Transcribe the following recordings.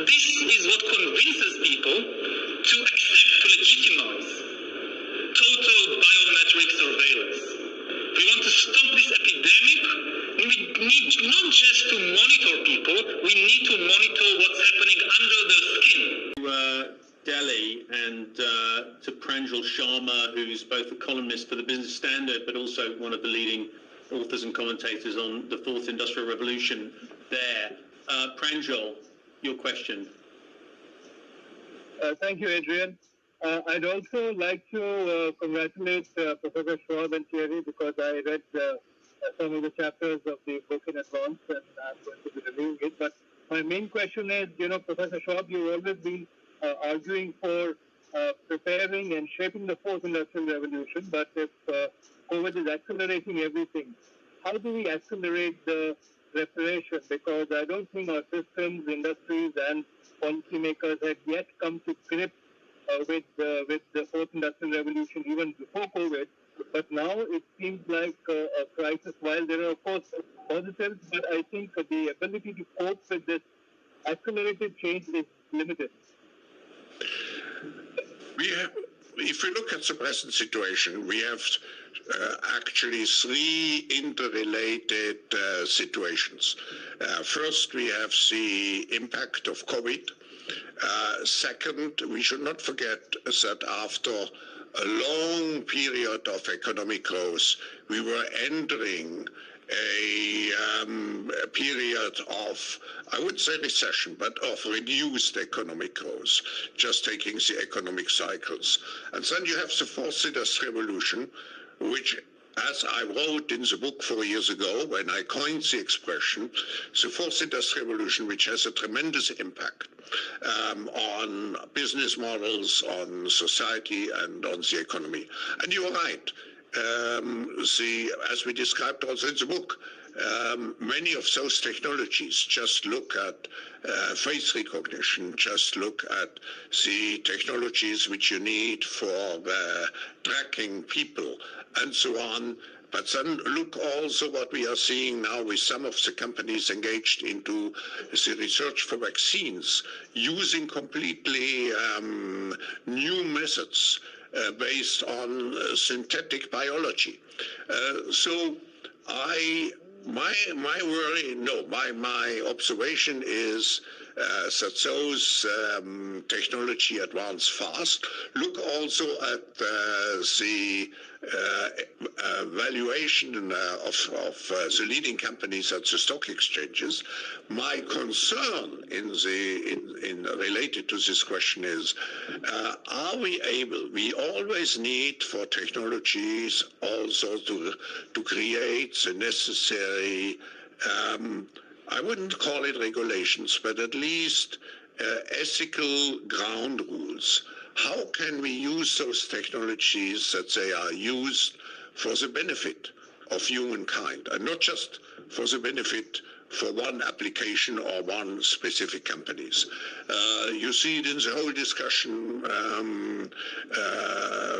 this is what convinces people to accept, to legitimize total biometric surveillance. We want to stop this epidemic. We need not just to monitor people, we need to monitor what's happening under their skin. Delhi and to Pranjal Sharma, who's both a columnist for the Business Standard, but also one of the leading authors and commentators on the Fourth Industrial Revolution there. Pranjal, your question. Thank you, Adrian. I'd also like to congratulate Professor Schwab and Thierry, because I read some of the chapters of the book in advance, and I'm going to be reviewing it. But my main question is, Professor Schwab, you've always been arguing for preparing and shaping the Fourth Industrial Revolution, but if COVID is accelerating everything, how do we accelerate the preparation? Because I don't think our systems, industries, and policymakers had yet come to grips with the Fourth Industrial Revolution even before COVID. But now it seems like a crisis. While there are, of course, positives, but I think the ability to cope with this accelerated change is limited. If you look at the present situation, we have actually three interrelated situations. First, we have the impact of COVID. Second, we should not forget that after a long period of economic growth, we were entering a period of, I wouldn't say recession, but of reduced economic growth, just taking the economic cycles. And then you have the Fourth Industrial Revolution, which, as I wrote in the book 4 years ago, when I coined the expression, the Fourth Industrial Revolution, which has a tremendous impact on business models, on society, and on the economy. And you're right. As we described also in the book, many of those technologies, just look at face recognition, just look at the technologies which you need for tracking people, and so on. But then look also what we are seeing now with some of the companies engaged into the research for vaccines, using completely new methods based on synthetic biology. My observation is that those technology advance fast. Look also at the valuation of the leading companies at the stock exchanges. My concern related to this question is, are we able? We always need for technologies also to create the necessary, I wouldn't call it regulations, but at least ethical ground rules. How can we use those technologies that they are used for the benefit of humankind, and not just for the benefit for one application or one specific companies? You see it in the whole discussion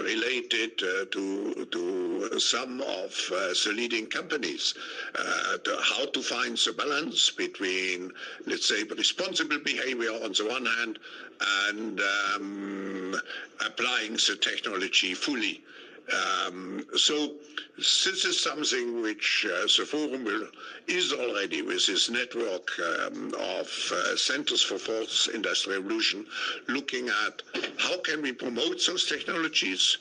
related to some of the leading companies, how to find the balance between, let's say, responsible behavior on the one hand and applying the technology fully. So this is something which the Forum is already, with this network of Centers for Fourth Industrial Revolution, looking at how can we promote those technologies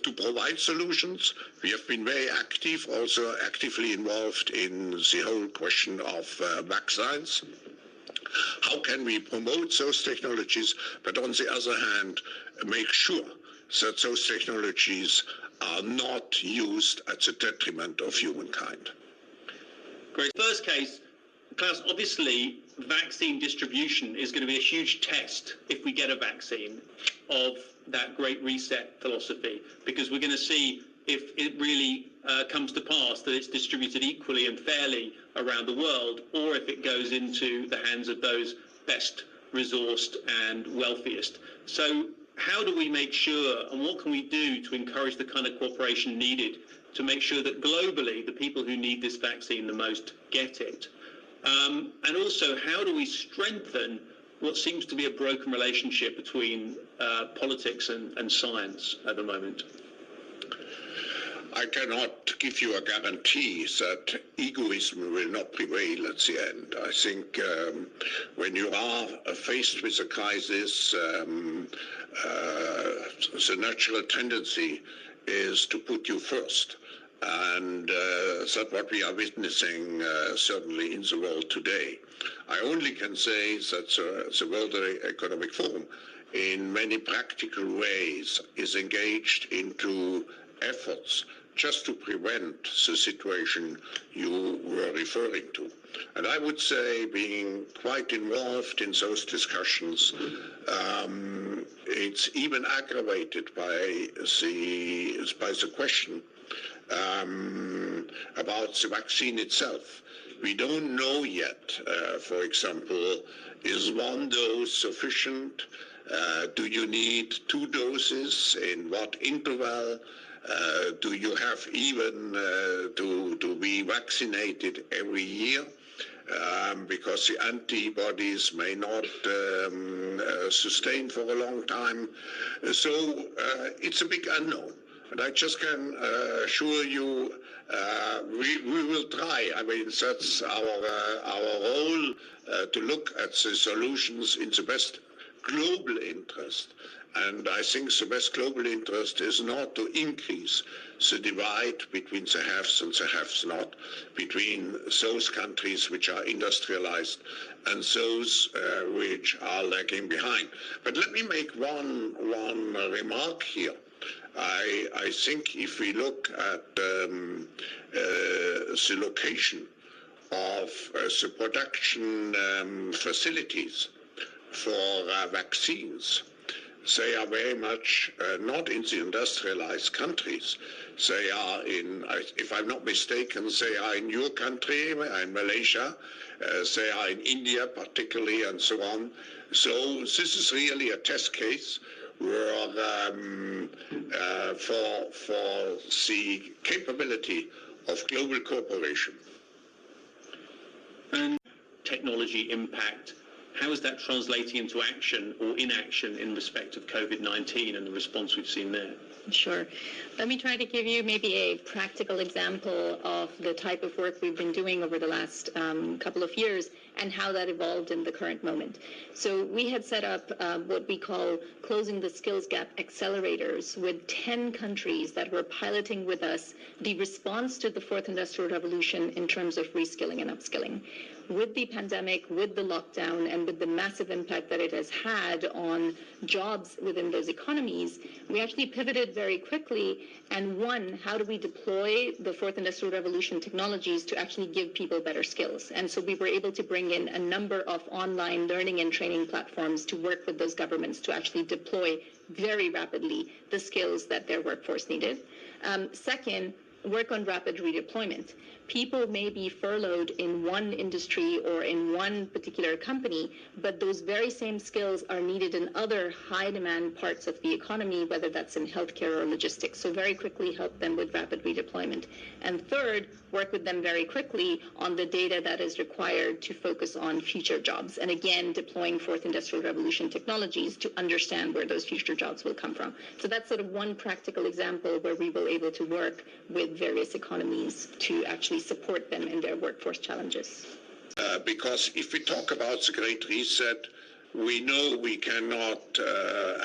to provide solutions. We have been very active, also actively involved in the whole question of vaccines. How can we promote those technologies, but on the other hand, make sure that those technologies are not used at the detriment of humankind? Great. First case, Klaus, obviously vaccine distribution is going to be a huge test if we get a vaccine of that Great Reset philosophy, because we're going to see if it really comes to pass that it's distributed equally and fairly around the world, or if it goes into the hands of those best resourced and wealthiest. So how do we make sure, and what can we do to encourage the kind of cooperation needed to make sure that globally the people who need this vaccine the most get it? And also, how do we strengthen what seems to be a broken relationship between politics and science at the moment? I cannot give you a guarantee that egoism will not prevail at the end. I think when you are faced with a crisis, the natural tendency is to put you first. And that's what we are witnessing certainly in the world today. I only can say that the World Economic Forum in many practical ways is engaged into efforts just to prevent the situation you were referring to. And I would say, being quite involved in those discussions, it's even aggravated by the question about the vaccine itself. We don't know yet, for example, is one dose sufficient? Do you need 2 doses? In what interval? Do you have even to be vaccinated every year? Because the antibodies may not sustain for a long time. So it's a big unknown. And I just can assure you, we will try. I mean, that's our role to look at the solutions in the best global interest. And I think the best global interest is not to increase the divide between the haves and the haves not, between those countries which are industrialized and those which are lagging behind. But let me make one remark here. I think if we look at the location of the production facilities for vaccines, they are very much not in the industrialized countries. They are in, if I'm not mistaken, they are in your country, in Malaysia. They are in India particularly, and so on. So this is really a test case where for the capability of global cooperation. And technology impact, how is that translating into action or inaction in respect of COVID-19 and the response we've seen there? Sure. Let me try to give you maybe a practical example of the type of work we've been doing over the last couple of years and how that evolved in the current moment. So we had set up what we call Closing the Skills Gap accelerators with 10 countries that were piloting with us the response to the fourth industrial revolution in terms of reskilling and upskilling. With the pandemic, with the lockdown, and with the massive impact that it has had on jobs within those economies, we actually pivoted very quickly and how do we deploy the fourth industrial revolution technologies to actually give people better skills? And so we were able to bring in a number of online learning and training platforms to work with those governments to actually deploy very rapidly the skills that their workforce needed. Second, work on rapid redeployment. People may be furloughed in one industry or in one particular company, but those very same skills are needed in other high-demand parts of the economy, whether that's in healthcare or logistics. So very quickly help them with rapid redeployment. And third, work with them very quickly on the data that is required to focus on future jobs. And again, deploying fourth industrial revolution technologies to understand where those future jobs will come from. So that's sort of one practical example where we were able to work with various economies to actually support them in their workforce challenges. Because if we talk about the Great Reset, we know we cannot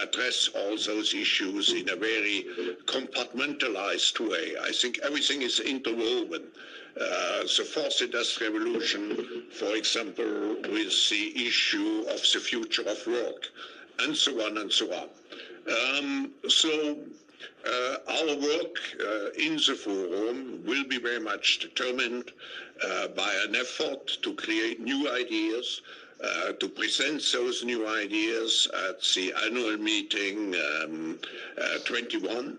address all those issues in a very compartmentalized way. I think everything is interwoven. The fourth industrial revolution, for example, with the issue of the future of work, and so on and so on. Our work in the forum will be very much determined by an effort to create new ideas, to present those new ideas at the annual meeting 21.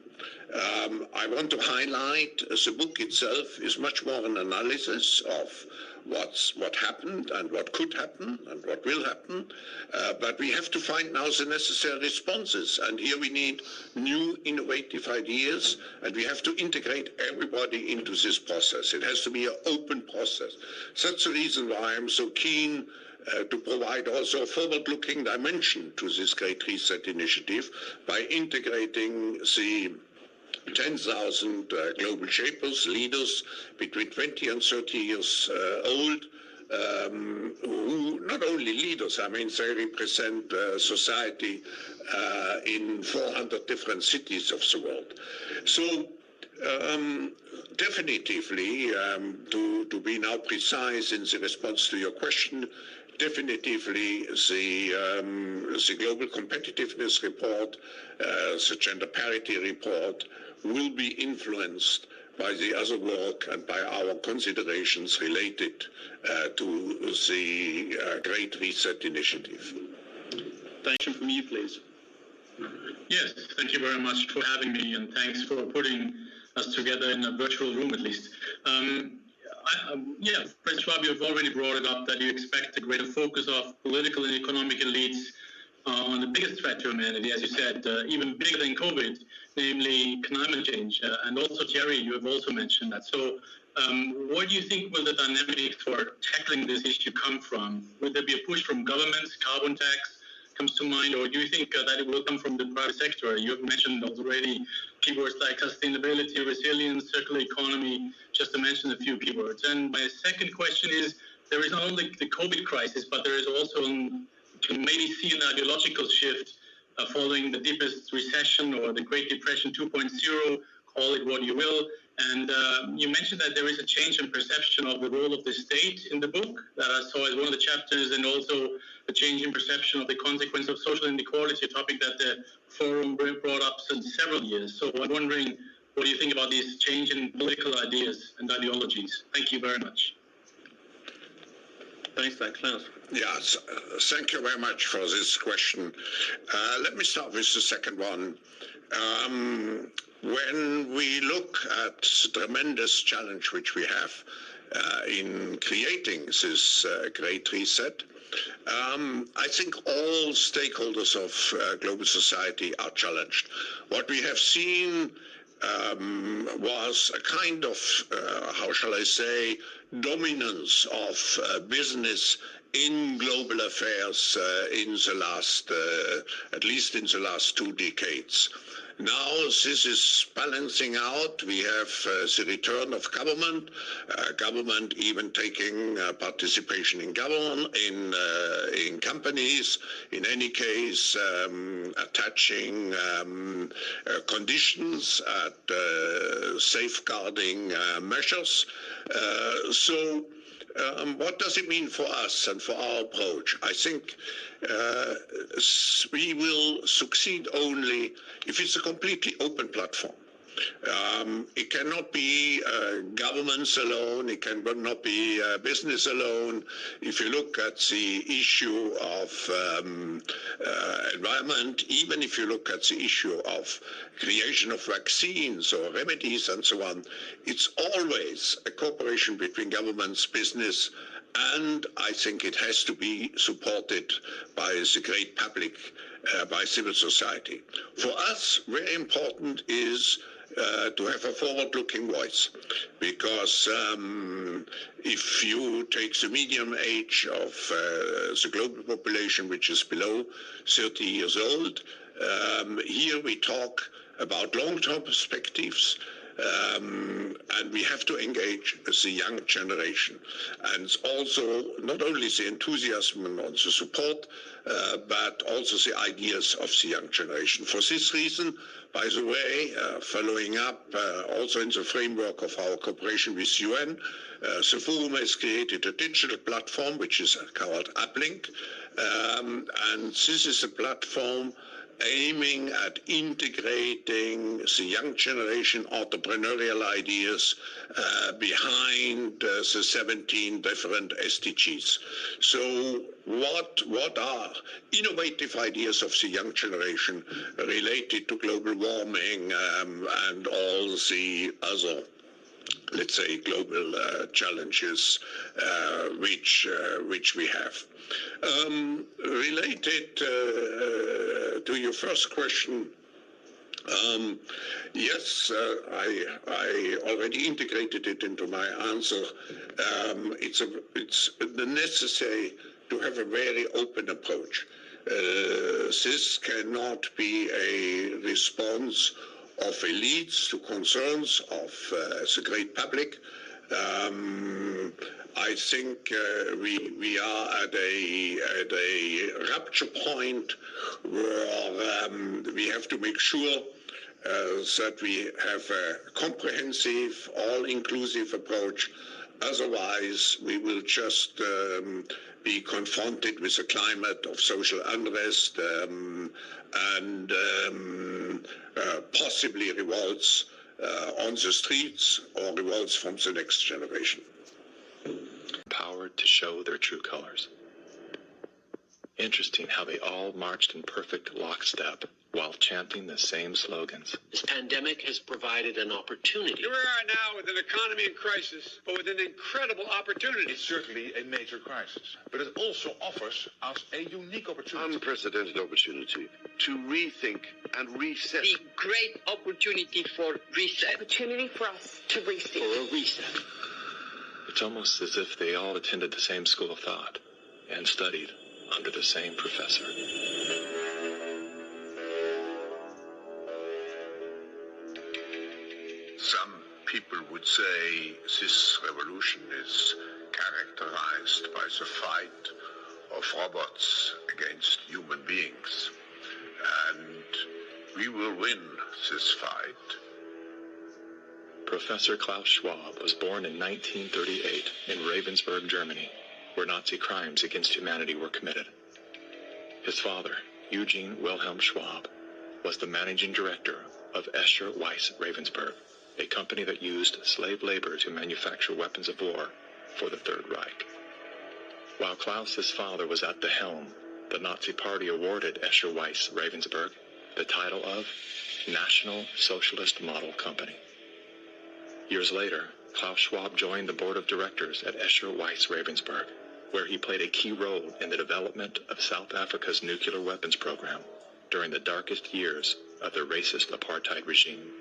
I want to highlight the book itself is much more an analysis of what happened and what could happen and what will happen, but we have to find now the necessary responses, and here we need new innovative ideas, and we have to integrate everybody into this process. It has to be an open process. That's the reason why I'm so keen to provide also a forward-looking dimension to this Great Reset initiative by integrating the 10,000 global shapers, leaders between 20 and 30 years old, who not only leaders, I mean, they represent society in 400 different cities of the world. So definitively, to be now precise in the response to your question, definitively the Global Competitiveness Report, the Gender Parity Report will be influenced by the other work and by our considerations related to the Great Reset initiative. Question from you, please. Yes, thank you very much for having me, and thanks for putting us together in a virtual room at least. President Schwab, you've already brought it up that you expect a greater focus of political and economic elites on the biggest threat to humanity, as you said, even bigger than COVID, namely climate change. And also, Thierry, you have also mentioned that. So where do you think will the dynamics for tackling this issue come from? Would there be a push from governments, carbon tax comes to mind, or do you think that it will come from the private sector? You have mentioned already keywords like sustainability, resilience, circular economy, just to mention a few keywords. And my second question is, there is not only the COVID crisis, but there is also to maybe see an ideological shift following the deepest recession or the Great Depression 2.0, call it what you will. And you mentioned that there is a change in perception of the role of the state in the book that I saw as one of the chapters, and also a change in perception of the consequence of social inequality, a topic that the forum brought up since several years. So I'm wondering, what do you think about this change in political ideas and ideologies? Thank you very much. Thanks for that, Klaus. Yes, thank you very much for this question. Let me start with the second one. When we look at the tremendous challenge which we have in creating this Great Reset, I think all stakeholders of global society are challenged. What we have seen was a kind of, how shall I say, dominance of business in global affairs in the last, at least in the last 2 decades. Now this is balancing out. We have the return of government, government even taking participation in government, in companies, in any case attaching conditions at safeguarding measures. So what does it mean for us and for our approach? I think we will succeed only if it's a completely open platform. It cannot be governments alone, it cannot be business alone. If you look at the issue of environment, even if you look at the issue of creation of vaccines or remedies and so on, it's always a cooperation between governments, business, and I think it has to be supported by the great public, by civil society. For us, very important is to have a forward-looking voice, because if you take the median age of the global population, which is below 30 years old, here we talk about long-term perspectives, and we have to engage the young generation, and also not only the enthusiasm and the support, but also the ideas of the young generation. For this reason, by the way, following up also in the framework of our cooperation with UN, the Forum has created a digital platform which is called Uplink, and this is a platform aiming at integrating the young generation entrepreneurial ideas behind the 17 different SDGs. So what are innovative ideas of the young generation related to global warming and all the other, let's say, global challenges which we have. Related to your first question, yes, I already integrated it into my answer. It's the necessary to have a very open approach. This cannot be a response of elites to concerns of the great public. I think we are at a rupture point where we have to make sure that we have a comprehensive, all-inclusive approach. Otherwise, we will just be confronted with a climate of social unrest and possibly revolts on the streets or revolts from the next generation. Empowered to show their true colors. Interesting how they all marched in perfect lockstep while chanting the same slogans. This pandemic has provided an opportunity. Here we are now with an economy in crisis, but with an incredible opportunity. It's certainly a major crisis, but it also offers us a unique opportunity. Unprecedented opportunity to rethink and reset. The great opportunity for reset. Opportunity for us to reset. For a reset. It's almost as if they all attended the same school of thought and studied under the same professor. Some people would say this revolution is characterized by the fight of robots against human beings. And we will win this fight. Professor Klaus Schwab was born in 1938 in Ravensburg, Germany, where Nazi crimes against humanity were committed. His father, Eugene Wilhelm Schwab, was the managing director of Escher Weiss Ravensburg, a company that used slave labor to manufacture weapons of war for the Third Reich. While Klaus's father was at the helm, the Nazi Party awarded Escher Weiss Ravensburg the title of National Socialist Model Company. Years later, Klaus Schwab joined the board of directors at Escher Weiss Ravensburg, where he played a key role in the development of South Africa's nuclear weapons program during the darkest years of the racist apartheid regime.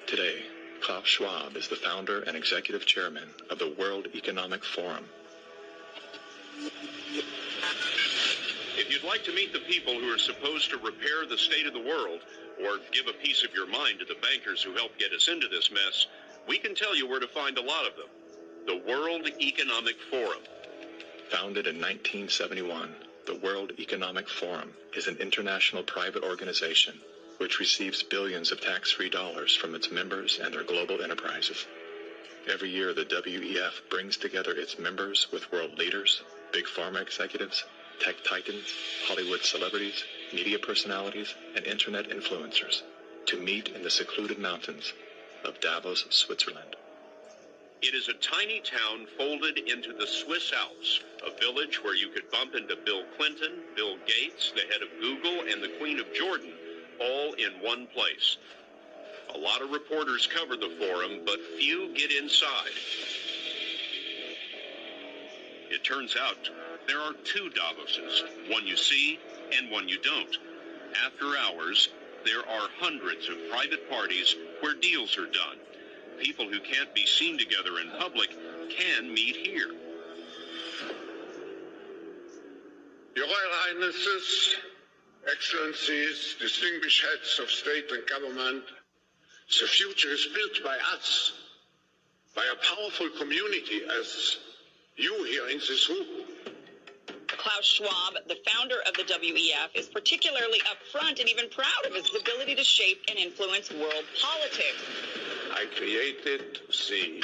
Today, Klaus Schwab is the founder and executive chairman of the World Economic Forum. If you'd like to meet the people who are supposed to repair the state of the world, or give a piece of your mind to the bankers who helped get us into this mess, we can tell you where to find a lot of them. The World Economic Forum. Founded in 1971, the World Economic Forum is an international private organization which receives billions of tax-free dollars from its members and their global enterprises. Every year, the WEF brings together its members with world leaders, big pharma executives, tech titans, Hollywood celebrities, media personalities, and internet influencers to meet in the secluded mountains of Davos, Switzerland. It is a tiny town folded into the Swiss Alps, a village where you could bump into Bill Clinton, Bill Gates, the head of Google, and the Queen of Jordan, all in one place. A lot of reporters cover the forum, but few get inside. It turns out there are two Davoses, one you see and one you don't. After hours, there are hundreds of private parties where deals are done. People who can't be seen together in public can meet here. Your Royal Highnesses, Excellencies, distinguished heads of state and government, the future is built by us, by a powerful community as you here in this room. Klaus Schwab, the founder of the WEF, is particularly upfront and even proud of his ability to shape and influence world politics. I created the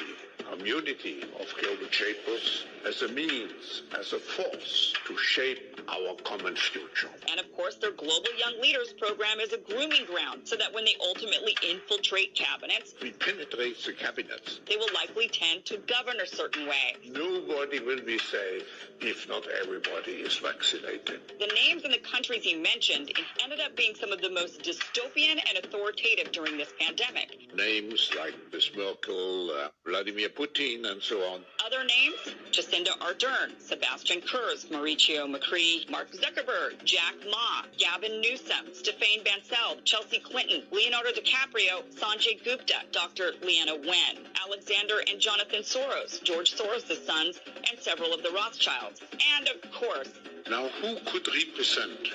community of global shapers as a means, as a force to shape our common future. And of course, their Global Young Leaders program is a grooming ground so that when they ultimately infiltrate cabinets, We penetrate the cabinets. they will likely tend to govern a certain way. Nobody will be safe if not everybody is vaccinated. The names and the countries he mentioned ended up being some of the most dystopian and authoritative during this pandemic. Names like Ms. Merkel, Vladimir Putin, and so on. Other names, just Jacinda Ardern, Sebastian Kurz, Mauricio Macri, Mark Zuckerberg, Jack Ma, Gavin Newsom, Stefan Bancel, Chelsea Clinton, Leonardo DiCaprio, Sanjay Gupta, Dr. Leanna Wen, Alexander and Jonathan Soros, George Soros' sons, and several of the Rothschilds. And of course, now who could represent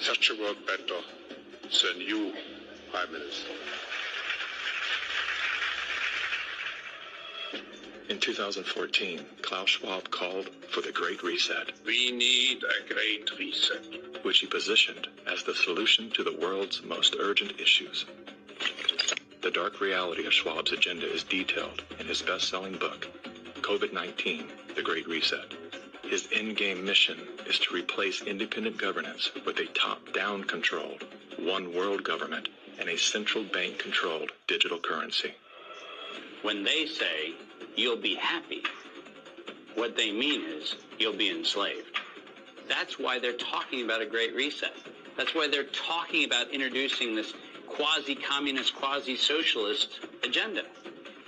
such a world better than you, Prime Minister? In 2014, Klaus Schwab called for the Great Reset. We need a great reset, which he positioned as the solution to the world's most urgent issues. The dark reality of Schwab's agenda is detailed in his best-selling book, COVID-19, The Great Reset. His endgame mission is to replace independent governance with a top-down controlled, one world government and a central bank-controlled digital currency. When they say, you'll be happy, what they mean is you'll be enslaved. That's why they're talking about a great reset. That's why they're talking about introducing this quasi-communist, quasi-socialist agenda.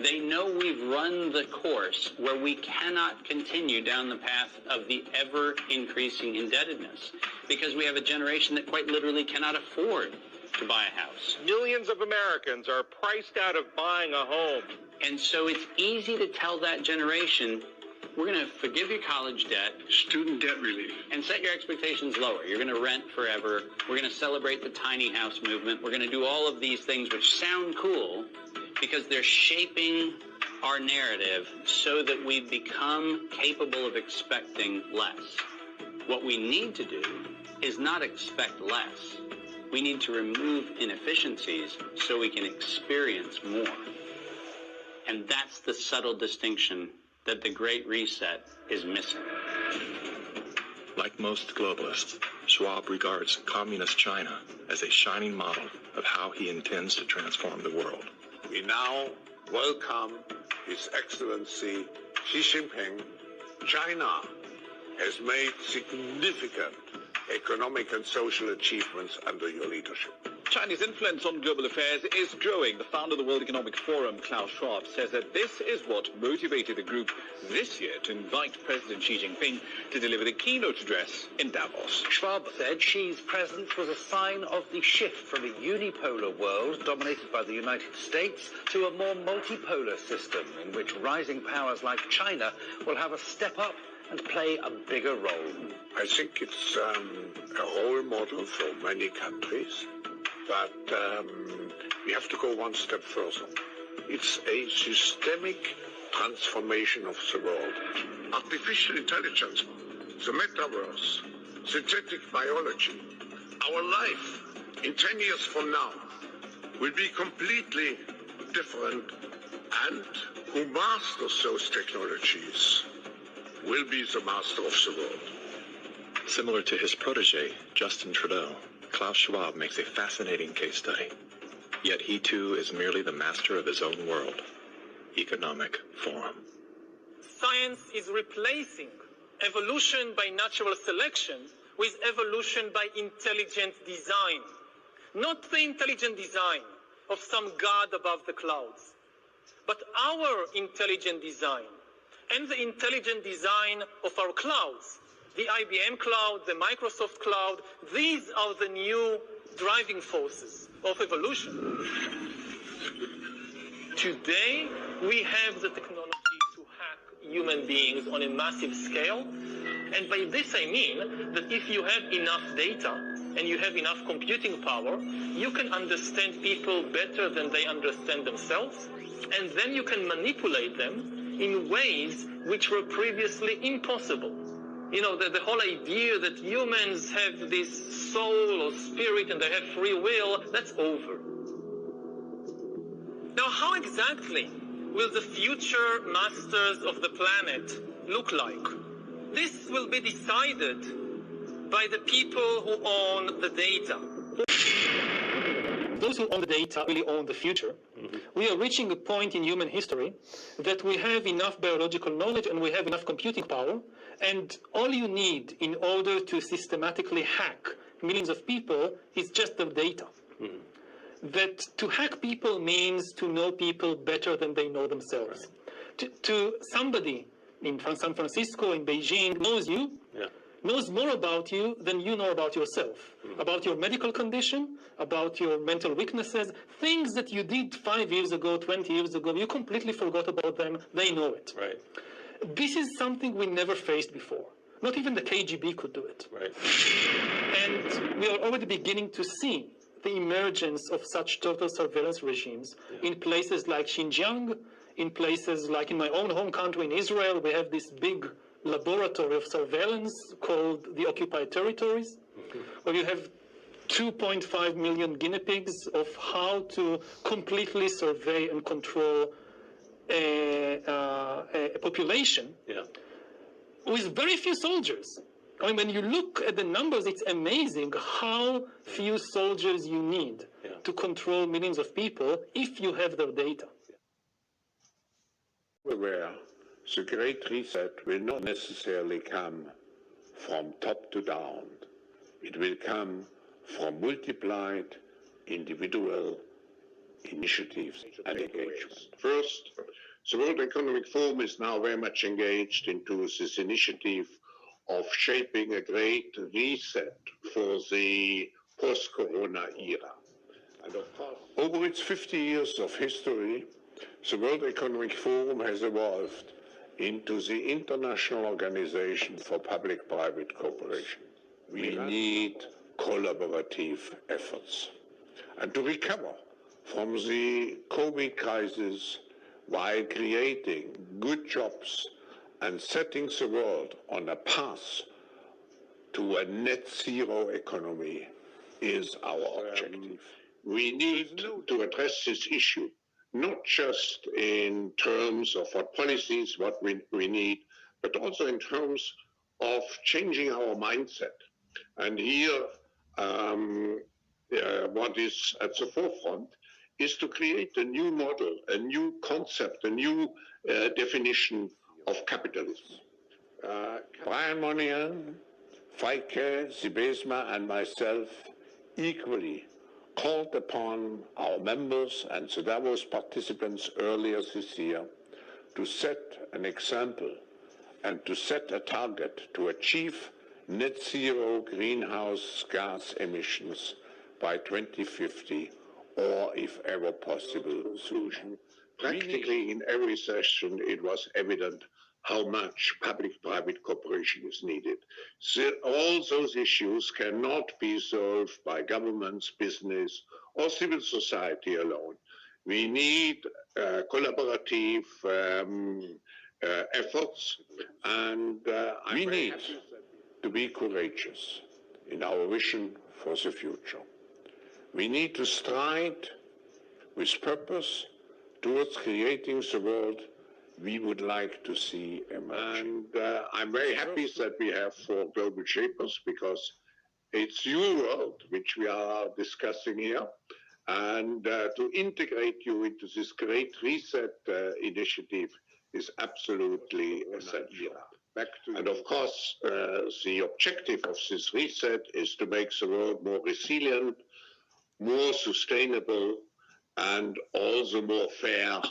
They know we've run the course where we cannot continue down the path of the ever-increasing indebtedness because we have a generation that quite literally cannot afford to buy a house. Millions of Americans are priced out of buying a home. And so it's easy to tell that generation, we're going to forgive your college debt, student debt relief, and set your expectations lower. You're going to rent forever. We're going to celebrate the tiny house movement. We're going to do all of these things which sound cool because they're shaping our narrative so that we become capable of expecting less. What we need to do is not expect less. We need to remove inefficiencies so we can experience more. And that's the subtle distinction that the Great Reset is missing. Like most globalists, Schwab regards communist China as a shining model of how he intends to transform the world. We now welcome His Excellency Xi Jinping. China has made significant economic and social achievements under your leadership. Chinese influence on global affairs is growing. The founder of the World Economic Forum, Klaus Schwab, says that this is what motivated the group this year to invite President Xi Jinping to deliver the keynote address in Davos. Schwab said Xi's presence was a sign of the shift from a unipolar world dominated by the United States to a more multipolar system in which rising powers like China will have a step up and play a bigger role. I think it's a role model for many countries. But we have to go one step further. It's a systemic transformation of the world. Artificial intelligence, the metaverse, synthetic biology. Our life in 10 years from now will be completely different, and who masters those technologies will be the master of the world. Similar to his protege, Justin Trudeau, Klaus Schwab makes a fascinating case study. Yet he too is merely the master of his own world. Economic Forum. Science is replacing evolution by natural selection with evolution by intelligent design. Not the intelligent design of some god above the clouds, but our intelligent design and the intelligent design of our clouds. The IBM cloud, the Microsoft cloud, these are the new driving forces of evolution. Today, we have the technology to hack human beings on a massive scale. And by this I mean that if you have enough data and you have enough computing power, you can understand people better than they understand themselves. And then you can manipulate them in ways which were previously impossible. You know, the whole idea that humans have this soul or spirit and they have free will, that's over. Now, how exactly will the future masters of the planet look like? This will be decided by the people who own the data. Those who own the data really own the future. We are reaching a point in human history that we have enough biological knowledge and we have enough computing power, and all you need in order to systematically hack millions of people is just the data. That to hack people means to know people better than they know themselves. To somebody in San Francisco, in Beijing, knows you, knows more about you than you know about yourself, about your medical condition, about your mental weaknesses, things that you did 5 years ago, 20 years ago, you completely forgot about them, they know it. Right. This is something we never faced before. Not even the KGB could do it. Right. And we are already beginning to see the emergence of such total surveillance regimes in places like Xinjiang, in places like in my own home country in Israel. We have this big laboratory of surveillance called the occupied territories, where you have 2.5 million guinea pigs of how to completely survey and control a population with very few soldiers. I mean, when you look at the numbers, it's amazing how few soldiers you need to control millions of people if you have their data. Where the Great Reset will not necessarily come from top to down. It will come from multiplied individual initiatives and engagement. First, the World Economic Forum is now very much engaged into this initiative of shaping a great reset for the post-corona era. And of course, over its 50 years of history, the World Economic Forum has evolved into the International Organization for Public-Private Cooperation. We need collaborative efforts. And to recover from the COVID crisis while creating good jobs and setting the world on a path to a net zero economy is our objective. We need to address this issue, not just in terms of what policies, what we need, but also in terms of changing our mindset. And here, what is at the forefront is to create a new model, a new concept, a new definition of capitalism. Brian Moynihan, Feike, Sibesma, and myself equally called upon our members and the Davos participants earlier this year to set an example and to set a target to achieve net zero greenhouse gas emissions by 2050, or if ever possible, solution. Practically in every session it was evident how much public-private cooperation is needed. So all those issues cannot be solved by governments, business, or civil society alone. We need collaborative efforts, and we need to be courageous in our vision for the future. We need to stride with purpose towards creating the world we would like to see emerging. And I'm very happy that we have 4 global shapers, because it's your world which we are discussing here. And to integrate you into this great reset initiative is absolutely essential. And of course, the objective of this reset is to make the world more resilient, more sustainable, and also more fair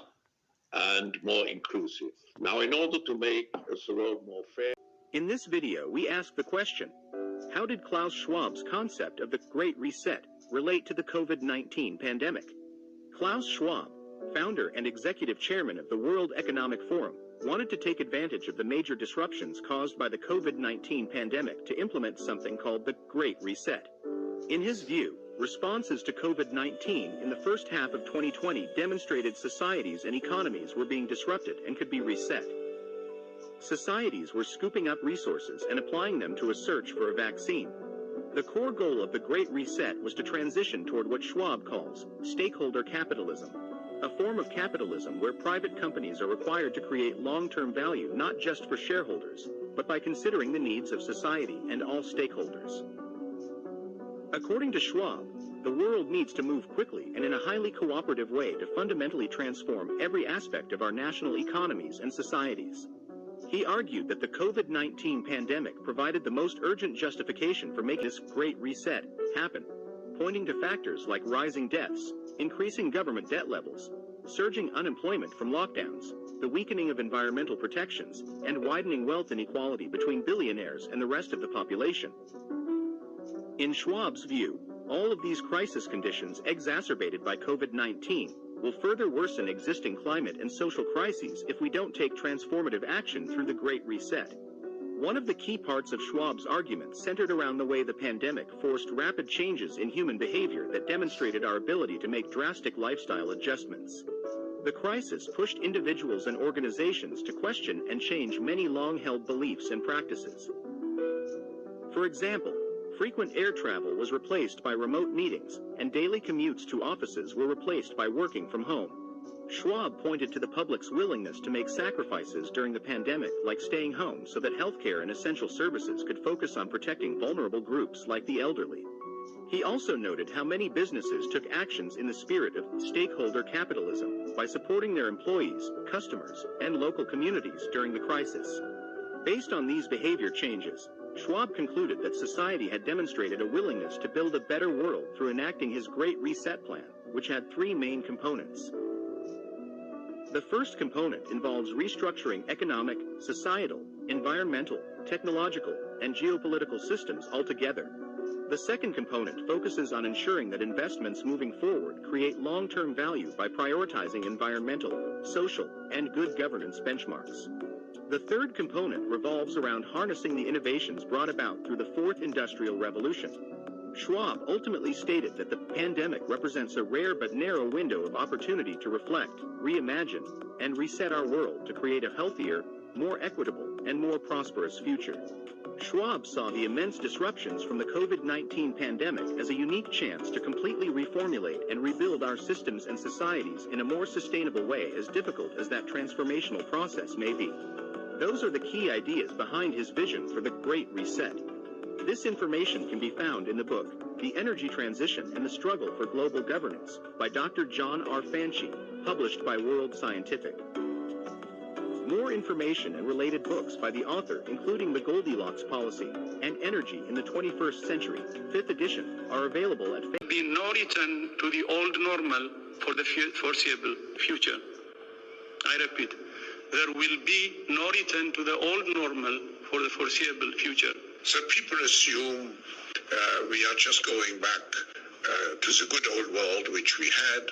and more inclusive. Now, in order to make the world more fair... In this video, we ask the question, how did Klaus Schwab's concept of the Great Reset relate to the COVID-19 pandemic? Klaus Schwab, founder and executive chairman of the World Economic Forum, wanted to take advantage of the major disruptions caused by the COVID-19 pandemic to implement something called the Great Reset. In his view, responses to COVID-19 in the first half of 2020 demonstrated societies and economies were being disrupted and could be reset. Societies were scooping up resources and applying them to a search for a vaccine. The core goal of the Great Reset was to transition toward what Schwab calls stakeholder capitalism, a form of capitalism where private companies are required to create long-term value not just for shareholders, but by considering the needs of society and all stakeholders. According to Schwab, the world needs to move quickly and in a highly cooperative way to fundamentally transform every aspect of our national economies and societies. He argued that the COVID-19 pandemic provided the most urgent justification for making this Great Reset happen, pointing to factors like rising deaths, increasing government debt levels, surging unemployment from lockdowns, the weakening of environmental protections, and widening wealth inequality between billionaires and the rest of the population. In Schwab's view, all of these crisis conditions exacerbated by COVID-19 will further worsen existing climate and social crises if we don't take transformative action through the Great Reset. One of the key parts of Schwab's argument centered around the way the pandemic forced rapid changes in human behavior that demonstrated our ability to make drastic lifestyle adjustments. The crisis pushed individuals and organizations to question and change many long-held beliefs and practices. For example, frequent air travel was replaced by remote meetings, and daily commutes to offices were replaced by working from home. Schwab pointed to the public's willingness to make sacrifices during the pandemic, like staying home so that healthcare and essential services could focus on protecting vulnerable groups like the elderly. He also noted how many businesses took actions in the spirit of stakeholder capitalism by supporting their employees, customers, and local communities during the crisis. Based on these behavior changes, Schwab concluded that society had demonstrated a willingness to build a better world through enacting his Great Reset plan, which had three main components. The first component involves restructuring economic, societal, environmental, technological, and geopolitical systems altogether. The second component focuses on ensuring that investments moving forward create long-term value by prioritizing environmental, social, and good governance benchmarks. The third component revolves around harnessing the innovations brought about through the Fourth Industrial Revolution. Schwab ultimately stated that the pandemic represents a rare but narrow window of opportunity to reflect, reimagine, and reset our world to create a healthier, more equitable, and more prosperous future. Schwab saw the immense disruptions from the COVID-19 pandemic as a unique chance to completely reformulate and rebuild our systems and societies in a more sustainable way, as difficult as that transformational process may be. Those are the key ideas behind his vision for the Great Reset. This information can be found in the book, The Energy Transition and the Struggle for Global Governance, by Dr. John R. Fanchi, published by World Scientific. More information and related books by the author, including The Goldilocks Policy and Energy in the 21st Century, 5th edition, are available at There will be no return to the old normal for the foreseeable future. I repeat, there will be no return to the old normal for the foreseeable future. So people assume we are just going back to the good old world which we had,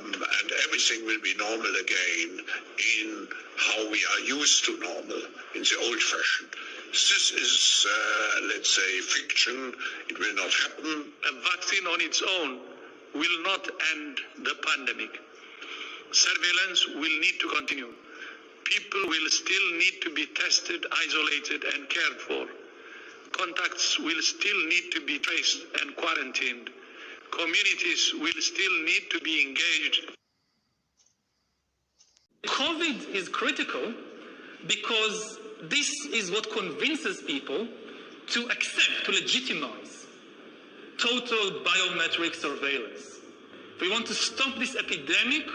and everything will be normal again in how we are used to normal, in the old fashion. This is, let's say, fiction. It will not happen. A vaccine on its own will not end the pandemic. Surveillance will need to continue. People will still need to be tested, isolated, and cared for. Contacts will still need to be traced and quarantined. Communities will still need to be engaged. COVID is critical because this is what convinces people to accept, to legitimize total biometric surveillance. If we want to stop this epidemic,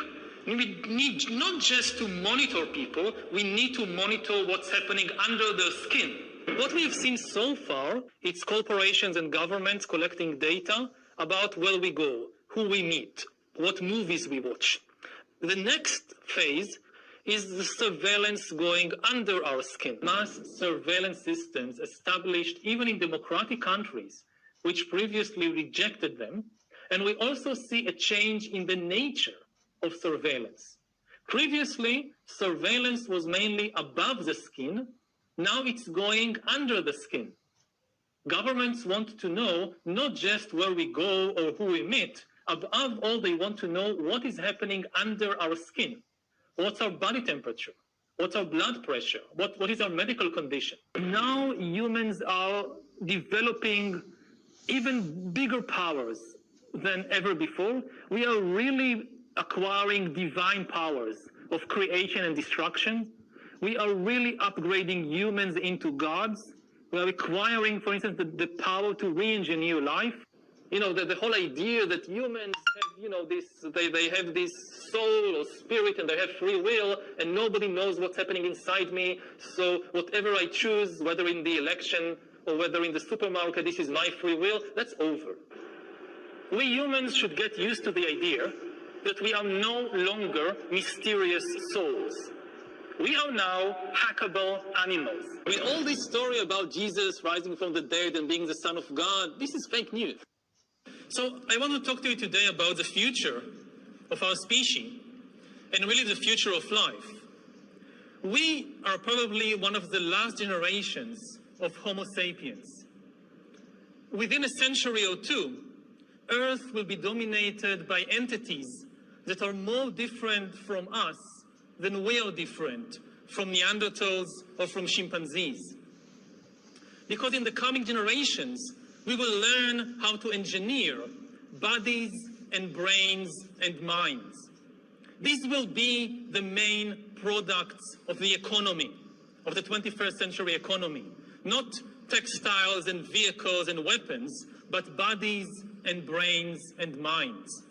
we need not just to monitor people, we need to monitor what's happening under their skin. What we've seen so far, it's corporations and governments collecting data about where we go, who we meet, what movies we watch. The next phase is the surveillance going under our skin. Mass surveillance systems established even in democratic countries, which previously rejected them. And we also see a change in the nature of surveillance. Previously, surveillance was mainly above the skin. Now it's going under the skin. Governments want to know not just where we go or who we meet. Above all, they want to know what is happening under our skin. What's our body temperature? What's our blood pressure? What is our medical condition? Now humans are developing even bigger powers than ever before. We are really acquiring divine powers of creation and destruction. We are really upgrading humans into gods. We are acquiring, for instance, the power to re-engineer life. You know, the whole idea that humans have, you know, they have this soul or spirit and they have free will and nobody knows what's happening inside me. So whatever I choose, whether in the election or whether in the supermarket, this is my free will, that's over. We humans should get used to the idea that we are no longer mysterious souls. We are now hackable animals. I mean, all this story about Jesus rising from the dead and being the Son of God, this is fake news. So I want to talk to you today about the future of our species and really the future of life. We are probably one of the last generations of Homo sapiens. Within a century or two, Earth will be dominated by entities that are more different from us than we are different from Neanderthals or from chimpanzees. Because in the coming generations, we will learn how to engineer bodies and brains and minds. These will be the main products of the economy, of the 21st century economy. Not textiles and vehicles and weapons, but bodies and brains and minds.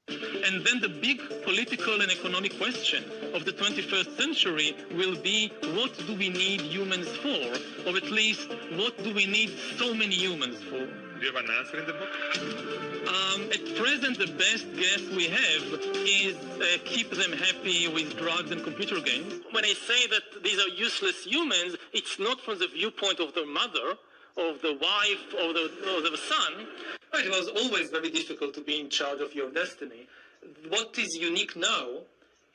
And then the big political and economic question of the 21st century will be, what do we need humans for? Or at least, what do we need so many humans for? Do you have an answer in the book? At present, the best guess we have is keep them happy with drugs and computer games. When I say that these are useless humans, it's not from the viewpoint of the mother, of the wife, or the son. It was always very difficult to be in charge of your destiny. What is unique now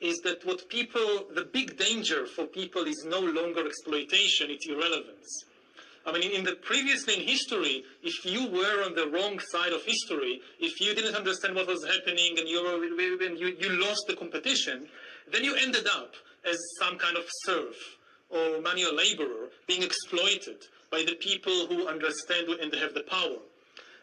is that the big danger for people is no longer exploitation, it's irrelevance. I mean, previously in history, if you were on the wrong side of history, if you didn't understand what was happening and you lost the competition, then you ended up as some kind of serf or manual laborer being exploited by the people who understand and have the power.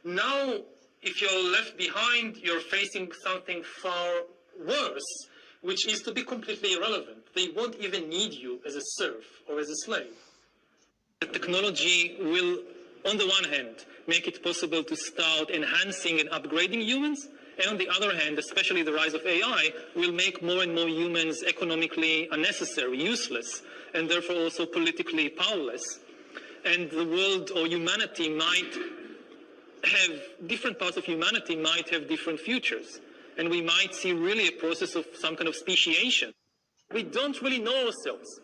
Now, if you're left behind, you're facing something far worse, which is to be completely irrelevant. They won't even need you as a serf or as a slave. The technology will, on the one hand, make it possible to start enhancing and upgrading humans, and on the other hand, especially the rise of AI, will make more and more humans economically unnecessary, useless, and therefore also politically powerless. And the world or humanity might have, different parts of humanity might have different futures. And we might see really a process of some kind of speciation. We don't really know ourselves.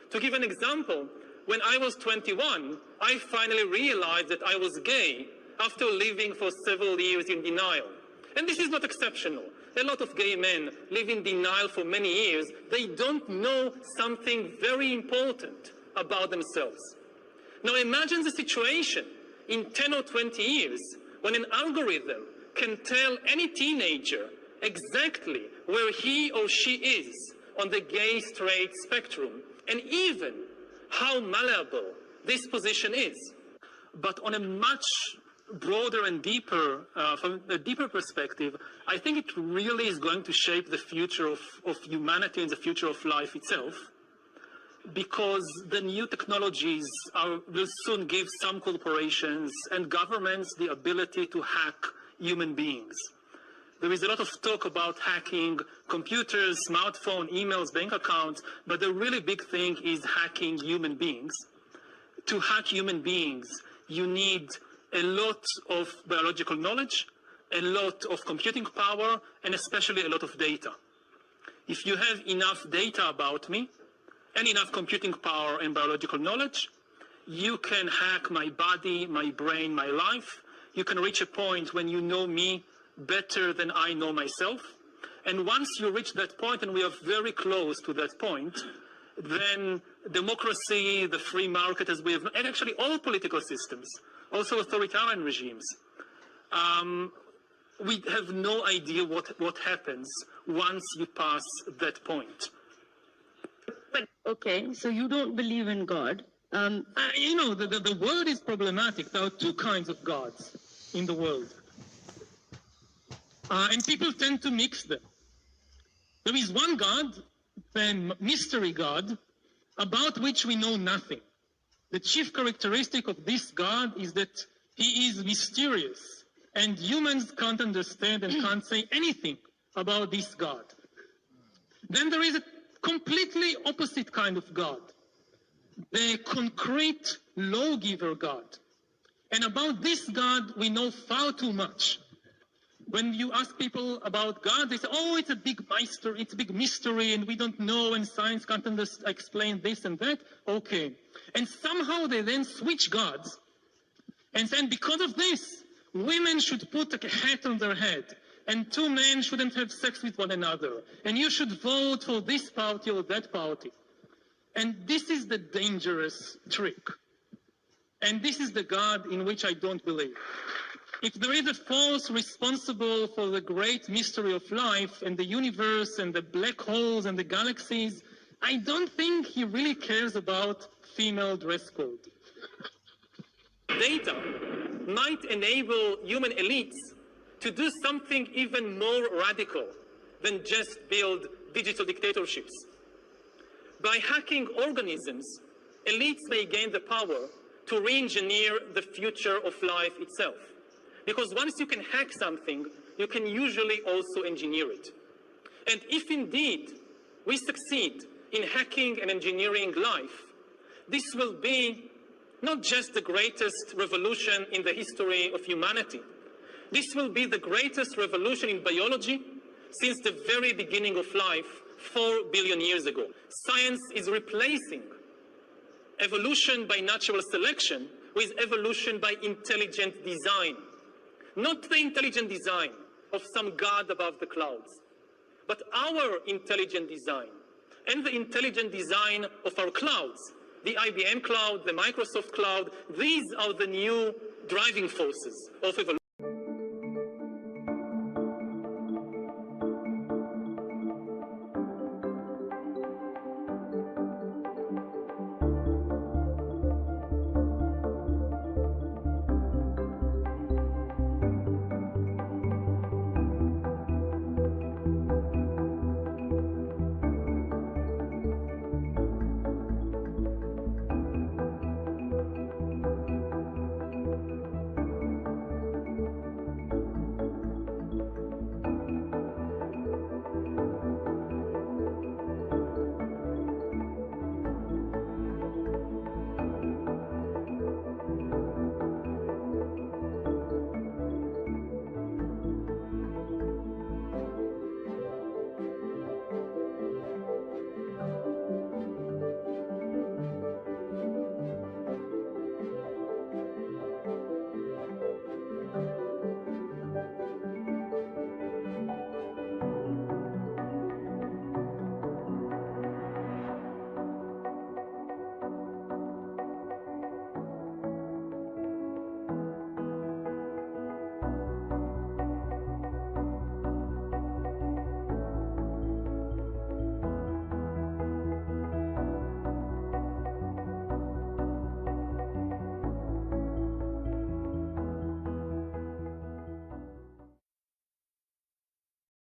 To give an example, when I was 21, I finally realized that I was gay after living for several years in denial. And this is not exceptional. A lot of gay men live in denial for many years. They don't know something very important about themselves. Now imagine the situation in 10 or 20 years when an algorithm can tell any teenager exactly where he or she is on the gay-straight spectrum, and even how malleable this position is. But on a much broader and deeper, from a deeper perspective, I think it really is going to shape the future of humanity and the future of life itself, because the new technologies will soon give some corporations and governments the ability to hack human beings. There is a lot of talk about hacking computers, smartphones, emails, bank accounts, but the really big thing is hacking human beings. To hack human beings, you need a lot of biological knowledge, a lot of computing power, and especially a lot of data. If you have enough data about me, and enough computing power and biological knowledge, you can hack my body, my brain, my life. You can reach a point when you know me better than I know myself. And once you reach that point, and we are very close to that point, then democracy, the free market as we have, and actually all political systems, also authoritarian regimes, we have no idea what happens once you pass that point. But, okay, so you don't believe in God. You know, the word is problematic. There are two kinds of gods in the world. And people tend to mix them. There is one God, the mystery God, about which we know nothing. The chief characteristic of this God is that he is mysterious, and humans can't understand and can't say anything about this God. Then there is a completely opposite kind of God, the concrete lawgiver God. And about this God, we know far too much. When you ask people about God, they say, oh, it's a big mystery, and we don't know, and science can't explain this and that. Okay. And somehow they then switch gods, and then because of this, women should put a hat on their head, and two men shouldn't have sex with one another, and you should vote for this party or that party. And this is the dangerous trick. And this is the God in which I don't believe. If there is a force responsible for the great mystery of life and the universe and the black holes and the galaxies, I don't think he really cares about female dress code. Data might enable human elites to do something even more radical than just build digital dictatorships. By hacking organisms, elites may gain the power to re-engineer the future of life itself. Because once you can hack something, you can usually also engineer it. And if indeed we succeed in hacking and engineering life, this will be not just the greatest revolution in the history of humanity. This will be the greatest revolution in biology since the very beginning of life 4 billion years ago. Science is replacing evolution by natural selection with evolution by intelligent design. Not the intelligent design of some god above the clouds, but our intelligent design and the intelligent design of our clouds, the IBM cloud, the Microsoft cloud. These are the new driving forces of evolution.